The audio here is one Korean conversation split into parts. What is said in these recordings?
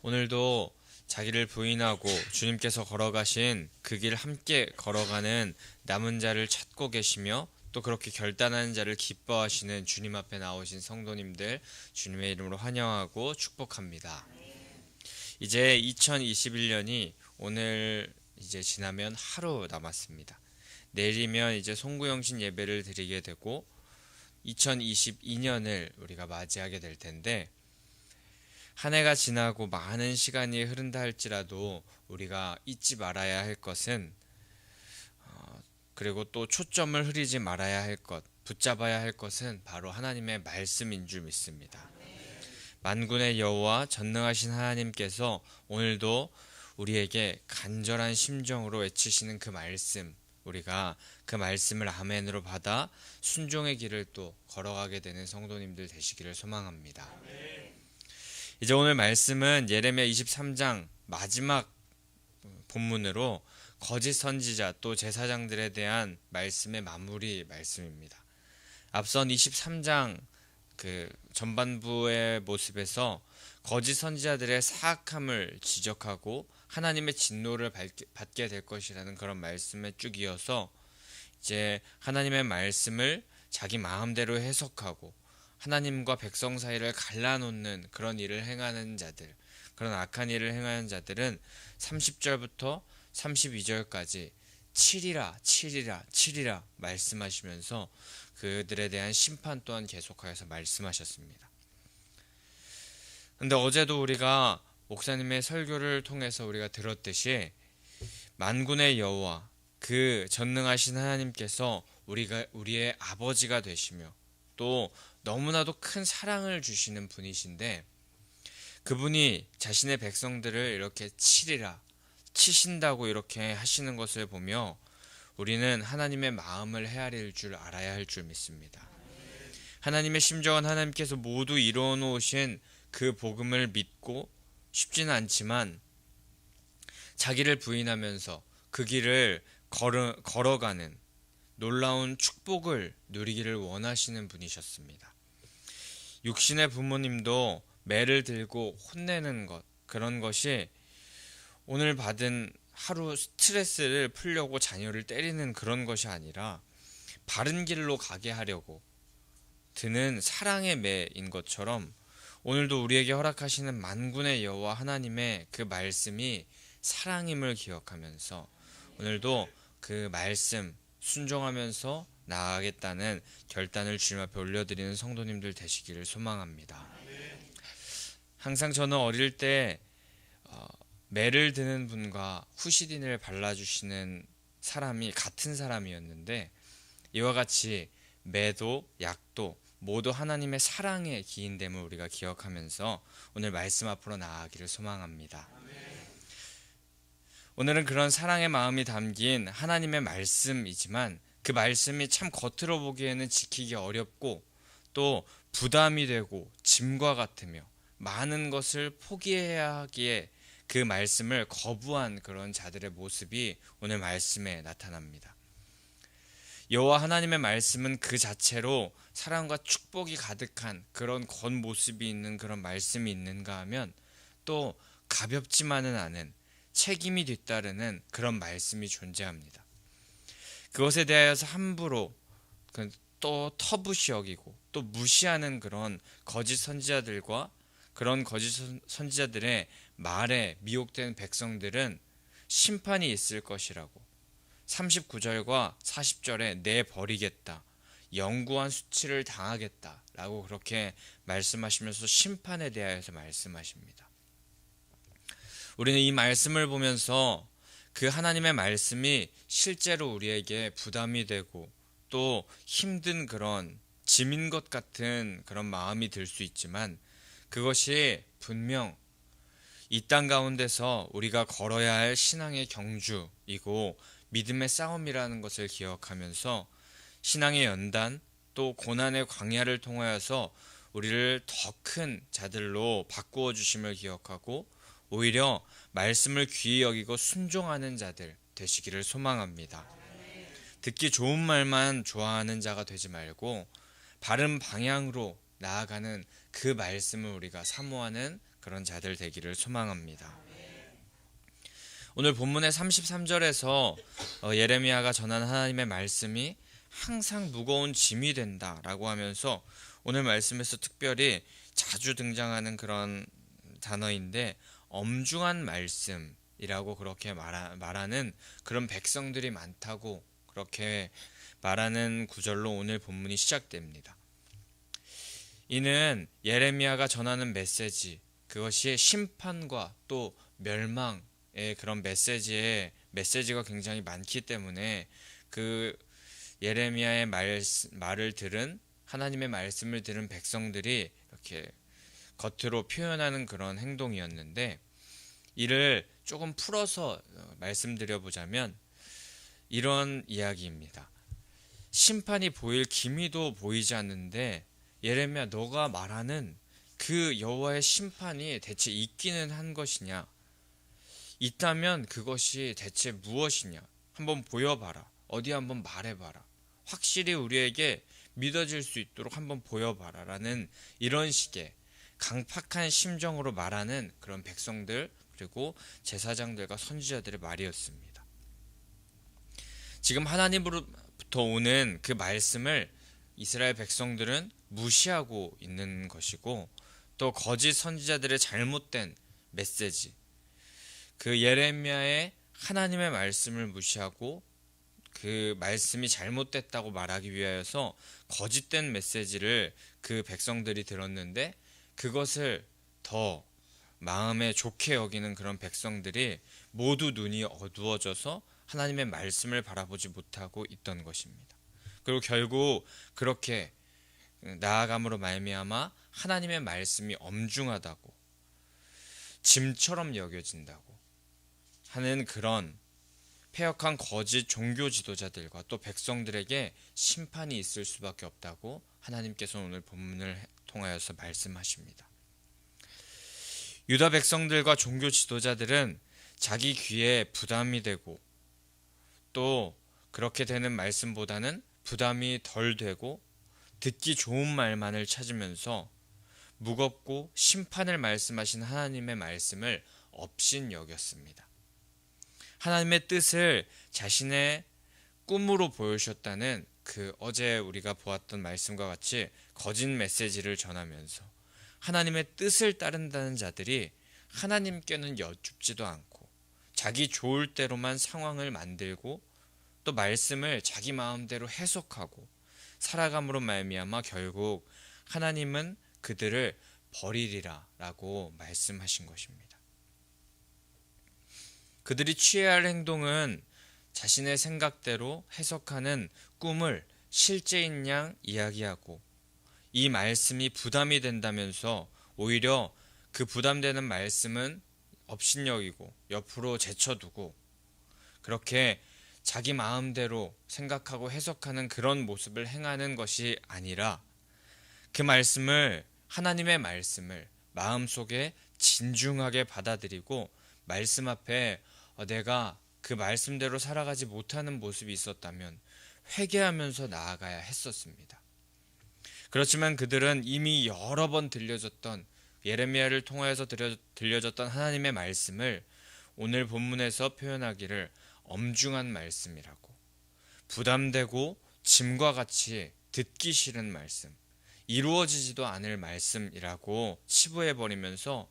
오늘도 자기를 부인하고 주님께서 걸어가신 그 길 함께 걸어가는 남은 자를 찾고 계시며 또 그렇게 결단하는 자를 기뻐하시는 주님 앞에 나오신 성도님들 주님의 이름으로 환영하고 축복합니다. 이제 2021년이 오늘 이제 지나면 하루 남았습니다. 내일이면 이제 송구영신 예배를 드리게 되고 2022년을 우리가 맞이하게 될 텐데, 한 해가 지나고 많은 시간이 흐른다 할지라도 우리가 잊지 말아야 할 것은, 그리고 또 초점을 흐리지 말아야 할 것, 붙잡아야 할 것은 바로 하나님의 말씀인 줄 믿습니다. 만군의 여호와 전능하신 하나님께서 오늘도 우리에게 간절한 심정으로 외치시는 그 말씀, 우리가 그 말씀을 아멘으로 받아 순종의 길을 또 걸어가게 되는 성도님들 되시기를 소망합니다. 이제 오늘 말씀은 예레미야 23장 마지막 본문으로 거짓 선지자 또 제사장들에 대한 말씀의 마무리 말씀입니다. 앞선 23장 그 전반부의 모습에서 거짓 선지자들의 사악함을 지적하고 하나님의 진노를 받게 될 것이라는 그런 말씀에 쭉 이어서 이제 하나님의 말씀을 자기 마음대로 해석하고 하나님과 백성 사이를 갈라놓는 그런 일을 행하는 자들, 그런 악한 일을 행하는 자들은 30절부터 32절까지 치리라 치리라 치리라 말씀하시면서 그들에 대한 심판 또한 계속하여서 말씀하셨습니다. 근데 어제도 우리가 목사님의 설교를 통해서 우리가 들었듯이 만군의 여호와 그 전능하신 하나님께서 우리의 아버지가 되시며 또 너무나도 큰 사랑을 주시는 분이신데, 그분이 자신의 백성들을 이렇게 치신다고 이렇게 하시는 것을 보며 우리는 하나님의 마음을 헤아릴 줄 알아야 할 줄 믿습니다. 하나님의 심정은 하나님께서 모두 이루어 놓으신 그 복음을 믿고 쉽지는 않지만 자기를 부인하면서 그 길을 걸어가는 놀라운 축복을 누리기를 원하시는 분이셨습니다. 육신의 부모님도 매를 들고 혼내는 것, 그런 것이 오늘 받은 하루 스트레스를 풀려고 자녀를 때리는 그런 것이 아니라 바른 길로 가게 하려고 드는 사랑의 매인 것처럼 오늘도 우리에게 허락하시는 만군의 여호와 하나님의 그 말씀이 사랑임을 기억하면서 오늘도 그 말씀 순종하면서 나아가겠다는 결단을 주님 앞에 올려드리는 성도님들 되시기를 소망합니다. 항상 저는 어릴 때 매를 드는 분과 후시딘을 발라주시는 사람이 같은 사람이었는데, 이와 같이 매도 약도 모두 하나님의 사랑에 기인됨을 우리가 기억하면서 오늘 말씀 앞으로 나아가기를 소망합니다. 오늘은 그런 사랑의 마음이 담긴 하나님의 말씀이지만 그 말씀이 참 겉으로 보기에는 지키기 어렵고 또 부담이 되고 짐과 같으며 많은 것을 포기해야 하기에 그 말씀을 거부한 그런 자들의 모습이 오늘 말씀에 나타납니다. 여호와 하나님의 말씀은 그 자체로 사랑과 축복이 가득한 그런 겉모습이 있는 그런 말씀이 있는가 하면 또 가볍지만은 않은 책임이 뒤따르는 그런 말씀이 존재합니다. 그것에 대하여서 함부로 또 터부시 여기고 또 무시하는 그런 거짓 선지자들과 그런 거짓 선지자들의 말에 미혹된 백성들은 심판이 있을 것이라고 39절과 40절에 내버리겠다, 영구한 수치를 당하겠다 라고 그렇게 말씀하시면서 심판에 대하여서 말씀하십니다. 우리는 이 말씀을 보면서 그 하나님의 말씀이 실제로 우리에게 부담이 되고 또 힘든 그런 짐인 것 같은 그런 마음이 들 수 있지만, 그것이 분명 이 땅 가운데서 우리가 걸어야 할 신앙의 경주이고 믿음의 싸움이라는 것을 기억하면서 신앙의 연단 또 고난의 광야를 통하여서 우리를 더 큰 자들로 바꾸어 주심을 기억하고 오히려 말씀을 귀히 여기고 순종하는 자들 되시기를 소망합니다. 듣기 좋은 말만 좋아하는 자가 되지 말고 바른 방향으로 나아가는 그 말씀을 우리가 사모하는 그런 자들 되기를 소망합니다. 오늘 본문의 33절에서 예레미야가 전한 하나님의 말씀이 항상 무거운 짐이 된다라고 하면서 오늘 말씀에서 특별히 자주 등장하는 그런 단어인데 엄중한 말씀이라고 그렇게 말하는 그런 백성들이 많다고 그렇게 말하는 구절로 오늘 본문이 시작됩니다. 이는 예레미야가 전하는 메시지, 그것이 심판과 또 멸망의 그런 메시지가 굉장히 많기 때문에 그 예레미야의 말을 들은 하나님의 말씀을 들은 백성들이 이렇게 겉으로 표현하는 그런 행동이었는데, 이를 조금 풀어서 말씀드려보자면 이런 이야기입니다. 심판이 보일 기미도 보이지 않는데 예레미야, 너가 말하는 그 여호와의 심판이 대체 있기는 한 것이냐? 있다면 그것이 대체 무엇이냐? 한번 보여봐라. 어디 한번 말해봐라. 확실히 우리에게 믿어질 수 있도록 한번 보여봐라 라는 이런 식의 강팍한 심정으로 말하는 그런 백성들, 그리고 제사장들과 선지자들의 말이었습니다. 지금 하나님으로부터 오는 그 말씀을 이스라엘 백성들은 무시하고 있는 것이고, 또 거짓 선지자들의 잘못된 메시지, 그 예레미야의 하나님의 말씀을 무시하고 그 말씀이 잘못됐다고 말하기 위하여서 거짓된 메시지를 그 백성들이 들었는데, 그것을 더 마음에 좋게 여기는 그런 백성들이 모두 눈이 어두워져서 하나님의 말씀을 바라보지 못하고 있던 것입니다. 그리고 결국 그렇게 나아감으로 말미암아 하나님의 말씀이 엄중하다고, 짐처럼 여겨진다고 하는 그런 패역한 거짓 종교 지도자들과 또 백성들에게 심판이 있을 수밖에 없다고 하나님께서 오늘 본문을 통하여서 말씀하십니다. 유다 백성들과 종교 지도자들은 자기 귀에 부담이 되고, 또 그렇게 되는 말씀보다는 부담이 덜 되고 듣기 좋은 말만을 찾으면서 무겁고 심판을 말씀하신 하나님의 말씀을 업신 여겼습니다. 하나님의 뜻을 자신의 꿈으로 보여주셨다는 그 어제 우리가 보았던 말씀과 같이 거짓 메시지를 전하면서 하나님의 뜻을 따른다는 자들이 하나님께는 여쭙지도 않고 자기 좋을 대로만 상황을 만들고 또 말씀을 자기 마음대로 해석하고 살아감으로 말미암아 결국 하나님은 그들을 버리리라 라고 말씀하신 것입니다. 그들이 취해야 할 행동은 자신의 생각대로 해석하는 꿈을 실제인 양 이야기하고, 이 말씀이 부담이 된다면서 오히려 그 부담되는 말씀은 업신여기고 옆으로 제쳐두고 그렇게 자기 마음대로 생각하고 해석하는 그런 모습을 행하는 것이 아니라, 그 말씀을, 하나님의 말씀을 마음속에 진중하게 받아들이고 말씀 앞에 내가 그 말씀대로 살아가지 못하는 모습이 있었다면 회개하면서 나아가야 했었습니다. 그렇지만 그들은 이미 여러 번 들려졌던, 예레미야를 통하여서 들려졌던 하나님의 말씀을 오늘 본문에서 표현하기를 엄중한 말씀이라고, 부담되고 짐과 같이 듣기 싫은 말씀, 이루어지지도 않을 말씀이라고 치부해버리면서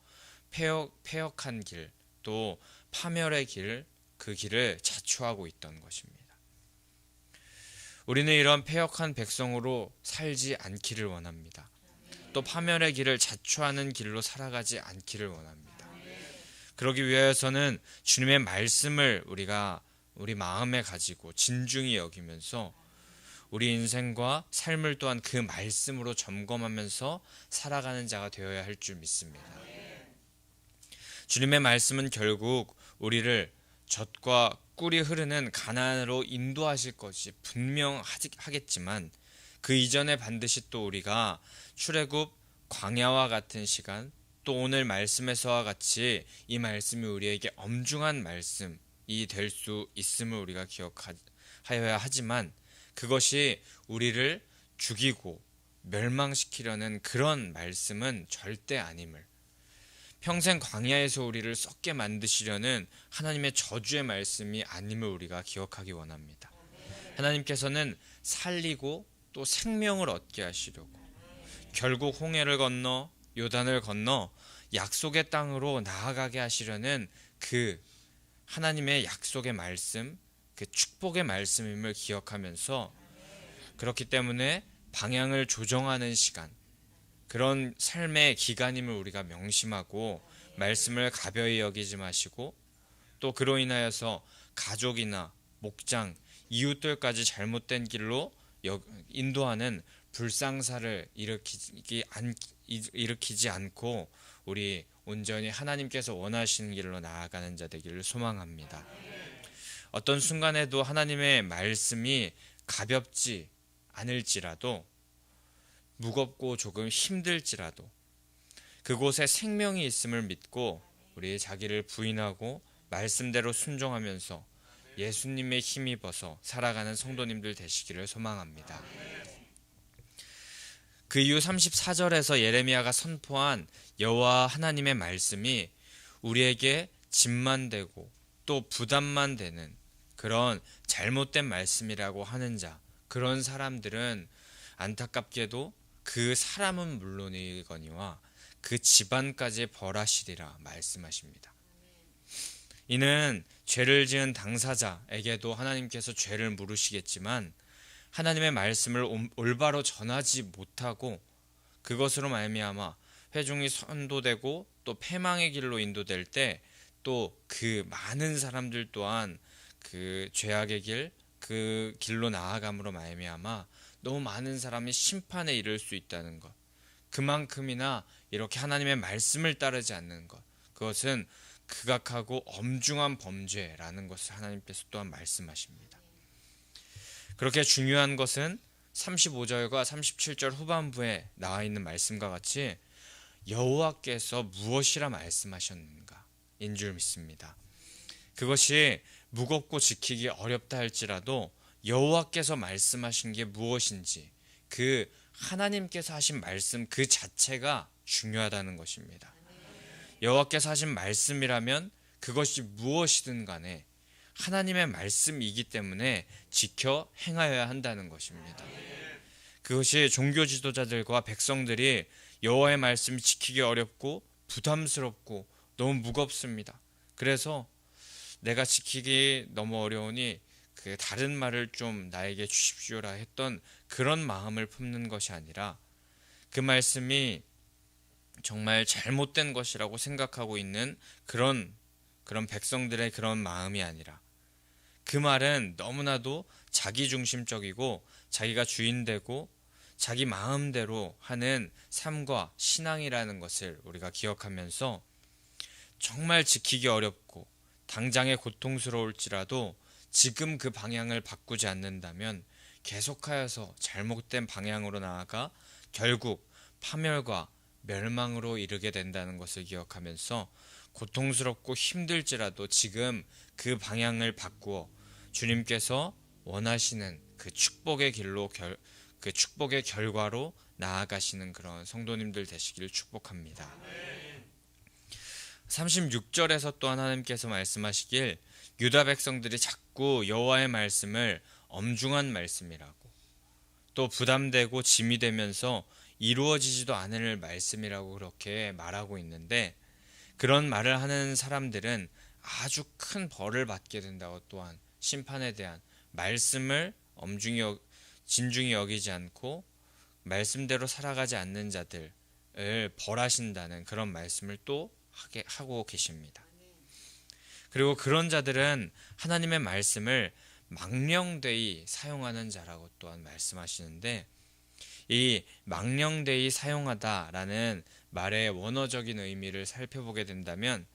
패역한 길, 또 파멸의 길, 그 길을 자초하고 있던 것입니다. 우리는 이런 패역한 백성으로 살지 않기를 원합니다. 또 파멸의 길을 자초하는 길로 살아가지 않기를 원합니다. 그러기 위해서는 주님의 말씀을 우리가 우리 마음에 가지고 진중히 여기면서 우리 인생과 삶을 또한 그 말씀으로 점검하면서 살아가는 자가 되어야 할 줄 믿습니다. 주님의 말씀은 결국 우리를 젖과 꿀이 흐르는 가나안으로 인도하실 것이 분명하겠지만, 그 이전에 반드시 또 우리가 출애굽 광야와 같은 시간, 또 오늘 말씀에서와 같이 이 말씀이 우리에게 엄중한 말씀이 될 수 있음을 우리가 기억하여야 하지만, 그것이 우리를 죽이고 멸망시키려는 그런 말씀은 절대 아님을, 평생 광야에서 우리를 썩게 만드시려는 하나님의 저주의 말씀이 아님을 우리가 기억하기 원합니다. 하나님께서는 살리고 또 생명을 얻게 하시려고 결국 홍해를 건너 요단을 건너 약속의 땅으로 나아가게 하시려는 그 하나님의 약속의 말씀, 그 축복의 말씀임을 기억하면서, 그렇기 때문에 방향을 조정하는 시간, 그런 삶의 기간임을 우리가 명심하고 말씀을 가벼이 여기지 마시고, 또 그로 인하여서 가족이나 목장, 이웃들까지 잘못된 길로 인도하는 불상사를 일으키지 않고 우리 온전히 하나님께서 원하시는 길로 나아가는 자 되기를 소망합니다. 어떤 순간에도 하나님의 말씀이 가볍지 않을지라도, 무겁고 조금 힘들지라도 그곳에 생명이 있음을 믿고 우리 자기를 부인하고 말씀대로 순종하면서 예수님의 힘입어서 살아가는 성도님들 되시기를 소망합니다. 그 이후 34절에서 예레미야가 선포한 여호와 하나님의 말씀이 우리에게 짐만 되고 또 부담만 되는 그런 잘못된 말씀이라고 하는 자, 그런 사람들은 안타깝게도 그 사람은 물론이거니와 그 집안까지 벌하시리라 말씀하십니다. 이는 죄를 지은 당사자에게도 하나님께서 죄를 물으시겠지만, 하나님의 말씀을 올바로 전하지 못하고 그것으로 말미암아 회중이 선도되고 또 패망의 길로 인도될 때, 또 그 많은 사람들 또한 그 죄악의 길, 그 길로 나아감으로 말미암아 너무 많은 사람이 심판에 이를 수 있다는 것, 그만큼이나 이렇게 하나님의 말씀을 따르지 않는 것, 그것은 극악하고 엄중한 범죄라는 것을 하나님께서 또한 말씀하십니다. 그렇게 중요한 것은 35절과 37절 후반부에 나와 있는 말씀과 같이 여호와께서 무엇이라 말씀하셨는가 인 줄 믿습니다. 그것이 무겁고 지키기 어렵다 할지라도 여호와께서 말씀하신 게 무엇인지, 그 하나님께서 하신 말씀 그 자체가 중요하다는 것입니다. 여호와께서 하신 말씀이라면 그것이 무엇이든 간에 하나님의 말씀이기 때문에 지켜 행하여야 한다는 것입니다. 그것이 종교 지도자들과 백성들이 여호와의 말씀 지키기 어렵고 부담스럽고 너무 무겁습니다. 그래서 내가 지키기 너무 어려우니 그 다른 말을 좀 나에게 주십시오라 했던 그런 마음을 품는 것이 아니라, 그 말씀이 정말 잘못된 것이라고 생각하고 있는 그런 백성들의 그런 마음이 아니라, 그 말은 너무나도 자기중심적이고 자기가 주인되고 자기 마음대로 하는 삶과 신앙이라는 것을 우리가 기억하면서, 정말 지키기 어렵고 당장에 고통스러울지라도 지금 그 방향을 바꾸지 않는다면 계속하여서 잘못된 방향으로 나아가 결국 파멸과 멸망으로 이르게 된다는 것을 기억하면서, 고통스럽고 힘들지라도 지금 그 방향을 바꾸어 주님께서 원하시는 그 축복의 길로 그 축복의 결과로 나아가시는 그런 성도님들 되시기를 축복합니다. 36절에서 또 하나님께서 말씀하시길, 유다 백성들이 자꾸 여호와의 말씀을 엄중한 말씀이라고, 또 부담되고 짐이 되면서 이루어지지도 않을 말씀이라고 그렇게 말하고 있는데, 그런 말을 하는 사람들은 아주 큰 벌을 받게 된다고, 또한 심판에 대한 말씀을 진중히 여기지 않고 말씀대로 살아가지 않는 자들을 벌하신다는 그런 말씀을 또 하고 계십니다. 그리고 그런 자들은 하나님의 말씀을 망령되이 사용하는 자라고 또한 말씀하시는데, 이 망령되이 사용하다라는 말의 원어적인 의미를 살펴보게 된다면,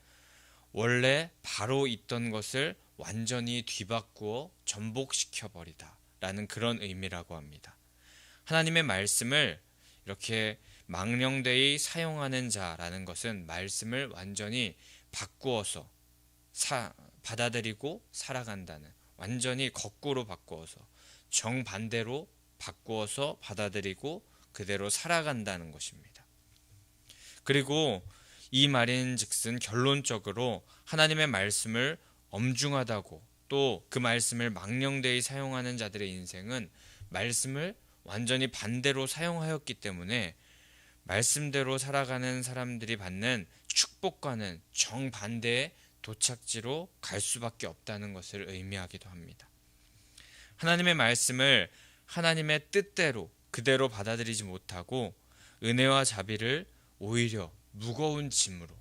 원래 바로 있던 것을 완전히 뒤바꾸어 전복시켜 버리다 라는 그런 의미라고 합니다. 하나님의 말씀을 이렇게 망령되이 사용하는 자라는 것은 말씀을 완전히 바꾸어서 받아들이고 살아간다는, 완전히 거꾸로 바꾸어서 정반대로 바꾸어서 받아들이고 그대로 살아간다는 것입니다. 그리고 이 말인즉슨 결론적으로 하나님의 말씀을 엄중하다고 또 그 말씀을 망령되이 사용하는 자들의 인생은 말씀을 완전히 반대로 사용하였기 때문에 말씀대로 살아가는 사람들이 받는 축복과는 정반대의 도착지로 갈 수밖에 없다는 것을 의미하기도 합니다. 하나님의 말씀을 하나님의 뜻대로 그대로 받아들이지 못하고 은혜와 자비를 오히려 무거운 짐으로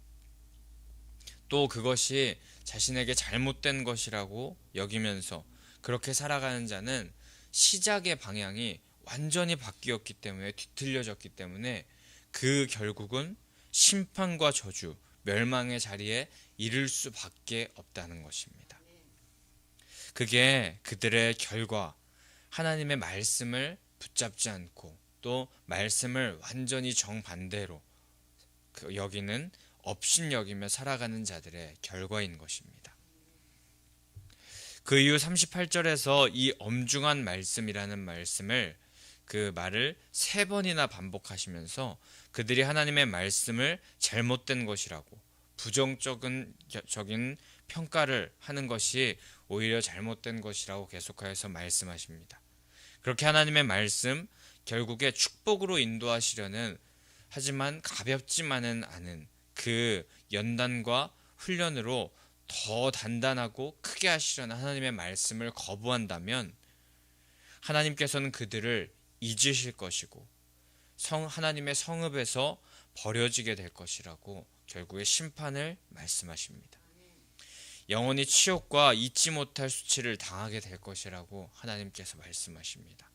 또 그것이 자신에게 잘못된 것이라고 여기면서 그렇게 살아가는 자는 시작의 방향이 완전히 바뀌었기 때문에 뒤틀려졌기 때문에 그 결국은 심판과 저주, 멸망의 자리에 이를 수밖에 없다는 것입니다. 그게 그들의 결과, 하나님의 말씀을 붙잡지 않고 또 말씀을 완전히 정반대로 여기는 업신여기며 살아가는 자들의 결과인 것입니다. 그 이후 38절에서 이 엄중한 말씀이라는 말씀을 그 말을 3번이나 반복하시면서 그들이 하나님의 말씀을 잘못된 것이라고 부정적인 평가를 하는 것이 오히려 잘못된 것이라고 계속하여서 말씀하십니다. 그렇게 하나님의 말씀 결국에 축복으로 인도하시려는 하지만 가볍지만은 않은 그 연단과 훈련으로 더 단단하고 크게 하시려는 하나님의 말씀을 거부한다면 하나님께서는 그들을 잊으실 것이고 하나님의 성읍에서 버려지게 될 것이라고 결국에 심판을 말씀하십니다. 영원히 치욕과 잊지 못할 수치를 당하게 될 것이라고 하나님께서 말씀하십니다.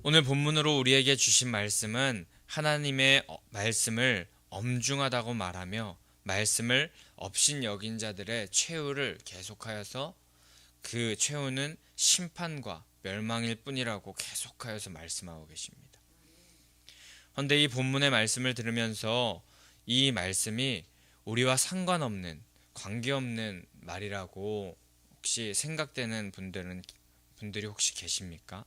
오늘 본문으로 우리에게 주신 말씀은 하나님의 말씀을 엄중하다고 말하며 말씀을 업신여긴 자들의 최후를 계속하여서 그 최후는 심판과 멸망일 뿐이라고 계속하여서 말씀하고 계십니다. 그런데 이 본문의 말씀을 들으면서 이 말씀이 우리와 상관없는 관계없는 말이라고 혹시 생각되는 분들이 혹시 계십니까?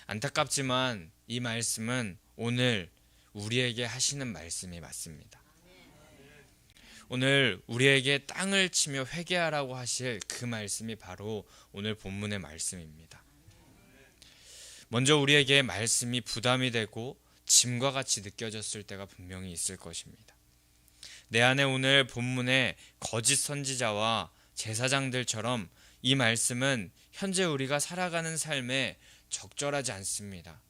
안타깝지만 이 말씀은 오늘 우리에게 하시는 말씀이 맞습니다. 오늘 우리에게 땅을 치며 회개하라고 하실 그 말씀이 바로 오늘 본문의 말씀입니다. 먼저 우리에게 말씀이 부담이 되고 짐과 같이 느껴졌을 때가 분명히 있을 것입니다. 내 안에 오늘 본문의 거짓 선지자와 제사장들처럼 이 말씀은 현재 우리가 살아가는 삶에 적절하지 않습니다.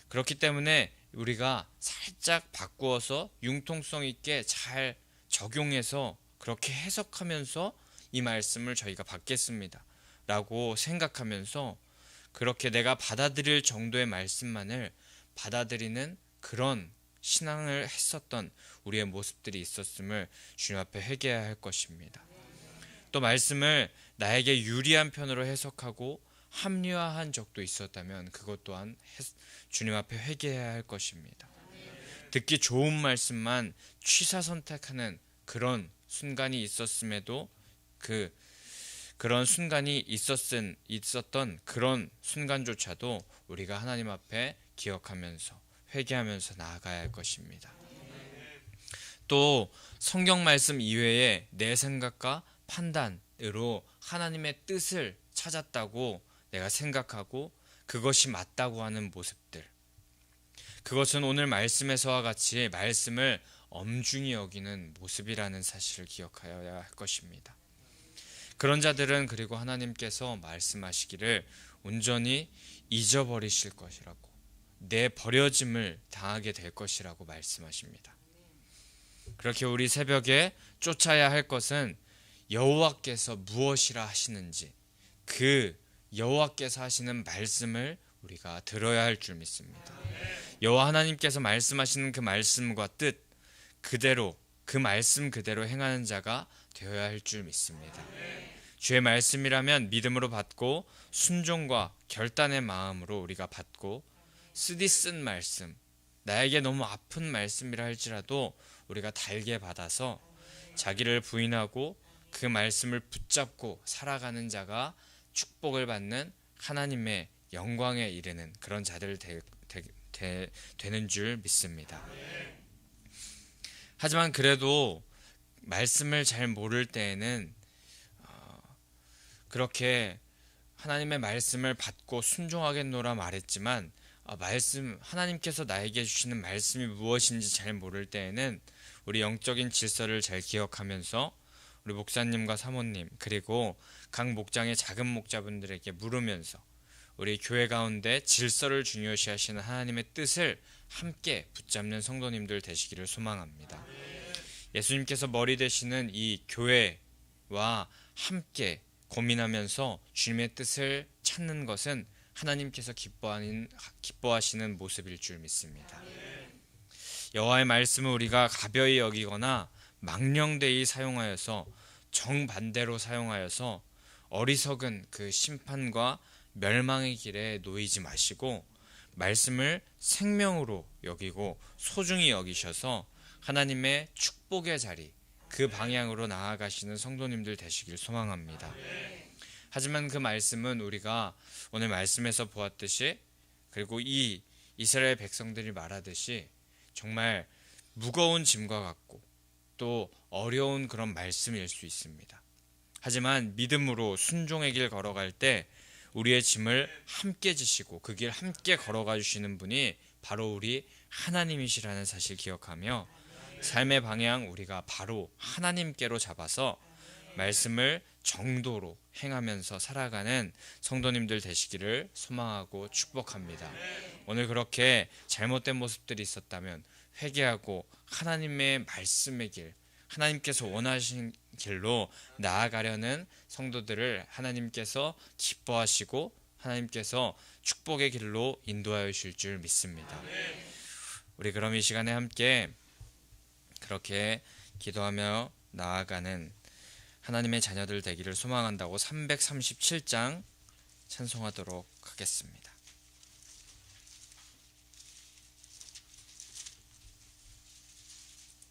그렇기 때문에 우리가 살짝 바꾸어서 융통성 있게 잘 적용해서 그렇게 해석하면서 이 말씀을 저희가 받겠습니다 라고 생각하면서 그렇게 내가 받아들일 정도의 말씀만을 받아들이는 그런 신앙을 했었던 우리의 모습들이 있었음을 주님 앞에 회개해야 할 것입니다. 또 말씀을 나에게 유리한 편으로 해석하고 합리화한 적도 있었다면 그것 또한 주님 앞에 회개해야 할 것입니다. 듣기 좋은 말씀만 취사 선택하는 그런 순간이 있었음에도 그런 순간이 있었던 그런 순간조차도 우리가 하나님 앞에 기억하면서 회개하면서 나아가야 할 것입니다. 또 성경 말씀 이외에 내 생각과 판단으로 하나님의 뜻을 찾았다고 내가 생각하고 그것이 맞다고 하는 모습들, 그것은 오늘 말씀에서와 같이 말씀을 엄중히 여기는 모습이라는 사실을 기억하여야 할 것입니다. 그런 자들은 그리고 하나님께서 말씀하시기를 온전히 잊어버리실 것이라고, 내 버려짐을 당하게 될 것이라고 말씀하십니다. 그렇게 우리 새벽에 쫓아야 할 것은 여호와께서 무엇이라 하시는지 그 여호와께서 하시는 말씀을 우리가 들어야 할 줄 믿습니다. 여호와 하나님께서 말씀하시는 그 말씀과 뜻 그대로 그 말씀 그대로 행하는 자가 되어야 할 줄 믿습니다. 주의 말씀이라면 믿음으로 받고 순종과 결단의 마음으로 우리가 받고 쓰디쓴 말씀, 나에게 너무 아픈 말씀이라 할지라도 우리가 달게 받아서 자기를 부인하고 그 말씀을 붙잡고 살아가는 자가 축복을 받는 하나님의 영광에 이르는 그런 자들 되는 줄 믿습니다. 하지만 그래도 말씀을 잘 모를 때에는 그렇게 하나님의 말씀을 받고 순종하겠노라 말했지만 하나님께서 나에게 주시는 말씀이 무엇인지 잘 모를 때에는 우리 영적인 질서를 잘 기억하면서 우리 목사님과 사모님 그리고 각 목장의 작은 목자분들에게 물으면서 우리 교회 가운데 질서를 중요시하시는 하나님의 뜻을 함께 붙잡는 성도님들 되시기를 소망합니다. 예수님께서 머리 되시는 이 교회와 함께 고민하면서 주님의 뜻을 찾는 것은 하나님께서 기뻐하시는 모습일 줄 믿습니다. 여호와의 말씀을 우리가 가벼이 여기거나 망령되이 사용하여서 정반대로 사용하여서 어리석은 그 심판과 멸망의 길에 놓이지 마시고 말씀을 생명으로 여기고 소중히 여기셔서 하나님의 축복의 자리 그 방향으로 나아가시는 성도님들 되시길 소망합니다. 하지만 그 말씀은 우리가 오늘 말씀에서 보았듯이 그리고 이 이스라엘 백성들이 말하듯이 정말 무거운 짐과 같고 또 어려운 그런 말씀일 수 있습니다. 하지만 믿음으로 순종의 길 걸어갈 때 우리의 짐을 함께 지시고 그 길 함께 걸어가 주시는 분이 바로 우리 하나님이시라는 사실 기억하며 삶의 방향 우리가 바로 하나님께로 잡아서 말씀을 정도로 행하면서 살아가는 성도님들 되시기를 소망하고 축복합니다. 오늘 그렇게 잘못된 모습들이 있었다면 회개하고 하나님의 말씀의 길, 하나님께서 원하신 길로 나아가려는 성도들을 하나님께서 기뻐하시고 하나님께서 축복의 길로 인도하여 주실 줄 믿습니다. 우리 그럼 이 시간에 함께 그렇게 기도하며 나아가는 하나님의 자녀들 되기를 소망한다고 337장 찬송하도록 하겠습니다.